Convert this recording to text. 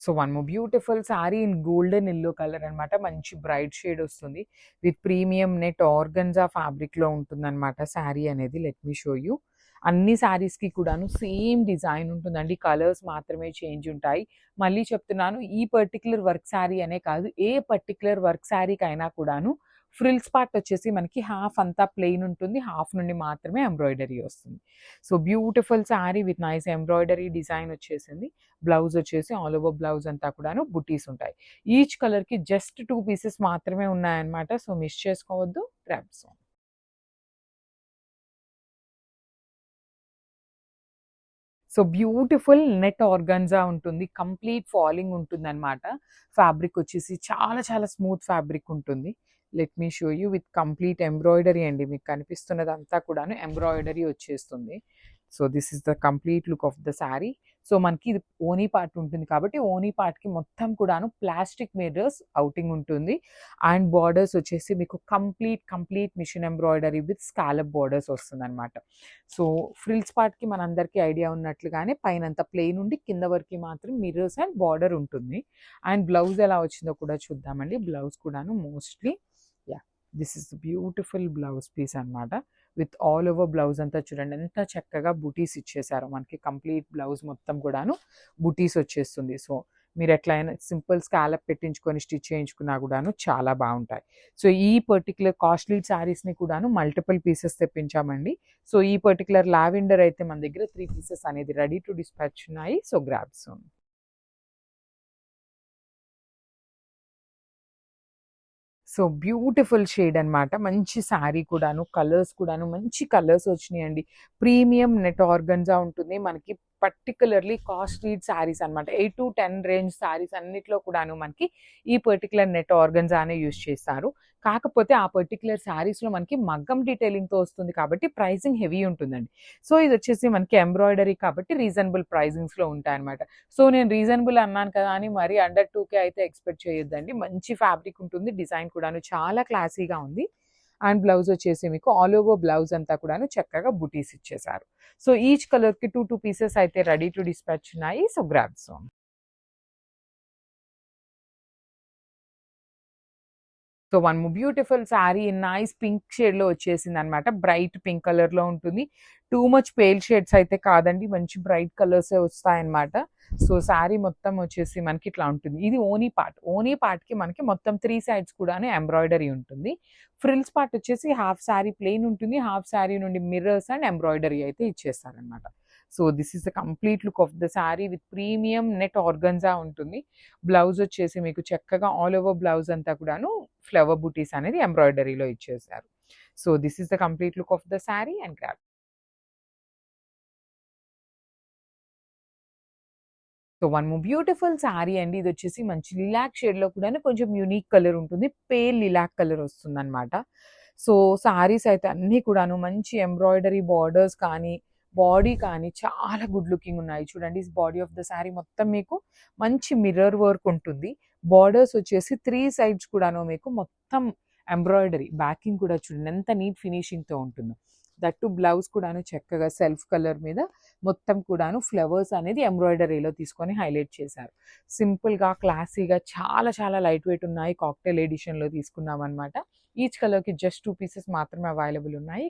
So one more beautiful sorry in golden yellow colour అనమాట. మంచి bright shade వస్తుంది. With premium net organza ఫ్యాబ్రిక్‌లో ఉంటుందనమాట సారీ అనేది. Let me show you. అన్ని సారీస్‌కి కూడాను సేమ్ డిజైన్ ఉంటుందండి. కలర్స్ మాత్రమే చేంజ్ ఉంటాయి. మళ్ళీ చెప్తున్నాను, ఈ పర్టిక్యులర్ వర్క్ సారీ అనే కాదు, ఏ పర్టిక్యులర్ వర్క్ సారీకైనా కూడాను ఫ్రిల్స్ పార్ట్ వచ్చేసి మనకి హాఫ్ అంతా ప్లెయిన్ ఉంటుంది. హాఫ్ నుండి మాత్రమే ఎంబ్రాయిడరీ వస్తుంది. So beautiful sorry with nice embroidery design వచ్చేసింది. బ్లౌజ్ వచ్చేసి ఆల్ ఓవర్ బ్లౌజ్ అంతా కూడాను బుటీస్ ఉంటాయి. ఈచ్ కలర్‌కి జస్ట్ 2 పీసెస్ మాత్రమే ఉన్నాయన్నమాట. సో మిస్ చేసుకోవద్దు. Grabs. So beautiful net organza ఉంటుంది. కంప్లీట్ ఫాలింగ్ ఉంటుందన్నమాట. ఫ్యాబ్రిక్ వచ్చేసి చాలా చాలా స్మూత్ ఫ్యాబ్రిక్ ఉంటుంది. Let me show you with complete embroidery అండి. మీకు కనిపిస్తున్నదంతా కూడాను ఎంబ్రాయిడరీ వచ్చేస్తుంది. So this is the complete look of the sari. So మనకి ఇది ఓనీ పార్ట్ ఉంటుంది కాబట్టి ఓనీ పార్ట్‌కి మొత్తం కూడాను ప్లాస్టిక్ మిర్రర్స్ ఔటింగ్ ఉంటుంది. అండ్ బోర్డర్స్ వచ్చేసి మీకు complete machine embroidery with scallop borders వస్తుందన్నమాట. సో ఫ్రిల్స్ పార్ట్‌కి మనందరికీ ఐడియా ఉన్నట్లుగానే పైనంతా ప్లెయిన్ ఉండి కింద వరకి మాత్రం మిర్రర్స్ అండ్ బార్డర్ ఉంటుంది. అండ్ బ్లౌజ్ ఎలా వచ్చిందో కూడా చూద్దామండి. బ్లౌజ్ కూడాను mostly yeah! This is beautiful blouse piece అన్నమాట. విత్ ఆల్ ఓవర్ బ్లౌజ్ అంతా చూడండి ఎంత చక్కగా బుటీస్ ఇచ్చేసారో. మనకి కంప్లీట్ బ్లౌజ్ మొత్తం కూడాను బుటీస్ వచ్చేస్తుంది. సో మీరు ఎట్లైనా సింపుల్ స్కాలప్ పెట్టించుకొని స్టిచ్ చేయించుకున్నా కూడాను చాలా బావుంటాయి. సో ఈ పర్టిక్యులర్ కాస్ట్‌లీ శారీస్‌ని కూడాను మల్టిపుల్ పీసెస్ తెప్పించామండి. సో ఈ పర్టిక్యులర్ లావెండర్ అయితే మన దగ్గర 3 పీసెస్ అనేది రెడీ టు డిస్పాచ్ ఉన్నాయి. So grab soon. So beautiful shade అన్నమాట. మంచి శారీ కూడాను, కలర్స్ కూడాను మంచి కలర్స్ వచ్చినాయండి. ప్రీమియం నెట్ ఆర్గన్జా ఉంటుంది. మనకి పర్టిక్యులర్‌లీ కాస్ట్‌లీ శారీస్ అన్నమాట. 8-10 రేంజ్ శారీస్ అన్నిట్లో కూడాను మనకి ఈ పర్టిక్యులర్ నెట్ ఆర్గన్జానే యూజ్ చేస్తారు. కాకపోతే ఆ పర్టిక్యులర్ శారీస్‌లో మనకి మగ్గం డీటెయిలింగ్‌తో వస్తుంది కాబట్టి ప్రైజింగ్ హెవీ ఉంటుందండి. సో ఇదొచ్చేసి మనకి ఎంబ్రాయిడరీ కాబట్టి రీజనబుల్ ప్రైజింగ్స్‌లో ఉంటాయన్నమాట. సో నేను రీజనబుల్ అన్నాను కదా అని మరీ అండర్ 2,000 అయితే ఎక్స్‌పెక్ట్ చేయొద్దండి. మంచి ఫ్యాబ్రిక్ ఉంటుంది. డిజైన్ కూడాను చాలా క్లాసీగా ఉంది. అండ్ బ్లౌజ్ వచ్చేసి మీకు ఆల్ ఓవర్ బ్లౌజ్ అంతా కూడాను చక్కగా బుటీస్ ఇచ్చేసారు. సో ఈచ్ కలర్‌కి 2 పీసెస్ అయితే రెడీ టు డిస్పాచ్ ఉన్నాయి. So grab some. So one beautiful sari in nice pink షేడ్‌లో వచ్చేసిందనమాట. బ్రైట్ పింక్ కలర్‌లో ఉంటుంది. టూ మచ్ పేల్ షేడ్స్ అయితే కాదండి. మంచి బ్రైట్ కలర్సే వస్తాయన్నమాట. సో శారీ మొత్తం వచ్చేసి మనకి ఇట్లా ఉంటుంది. ఇది ఓనీ పార్ట్. ఓనీ పార్ట్‌కి మనకి మొత్తం 3 సైడ్స్ కూడాను ఎంబ్రాయిడరీ ఉంటుంది. ఫ్రిల్స్ పార్ట్ వచ్చేసి హాఫ్ శారీ ప్లెయిన్ ఉంటుంది. హాఫ్ శారీ నుండి మిర్రర్స్ అండ్ ఎంబ్రాయిడరీ అయితే ఇచ్చేస్తారనమాట. So this is the complete look of the sari with premium net organza ఉంటుంది. బ్లౌజ్ వచ్చేసి మీకు చక్కగా ఆల్ ఓవర్ బ్లౌజ్ అంతా కూడాను ఫ్లవర్ బూటీస్ అనేది ఎంబ్రాయిడరీలో ఇచ్చేసారు. So this is the complete look of the sari and grab. So one more beautiful sari అండి. ఇదొచ్చేసి మంచి లిలాక్ షేడ్‌లో కూడాను కొంచెం యూనిక్ కలర్ ఉంటుంది. పేల్ లిలాక్ కలర్ వస్తుందనమాట. సో శారీస్ అయితే అన్నీ కూడాను మంచి ఎంబ్రాయిడరీ బార్డర్స్ కానీ, బాడీ కానీ చాలా గుడ్ లుకింగ్ ఉన్నాయి. చూడండి బాడీ ఆఫ్ ద శారీ మొత్తం మీకు మంచి మిర్రర్ వర్క్ ఉంటుంది. బార్డర్స్ వచ్చేసి 3 సైడ్స్ కూడాను మీకు మొత్తం ఎంబ్రాయిడరీ. బ్యాకింగ్ కూడా చూడండి ఎంత నీట్ ఫినిషింగ్‌తో ఉంటుందో. దట్ టు బ్లౌజ్ కూడాను చక్కగా సెల్ఫ్ కలర్ మీద మొత్తం కూడాను ఫ్లవర్స్ అనేది ఎంబ్రాయిడరీలో తీసుకొని హైలైట్ చేశారు. సింపుల్‌గా, క్లాసీగా చాలా చాలా లైట్ వెయిట్ ఉన్నాయి. కాక్టైల్ ఎడిషన్‌లో తీసుకున్నామనమాట. ఈచ్ కలర్‌కి జస్ట్ 2 పీసెస్ మాత్రమే అవైలబుల్ ఉన్నాయి.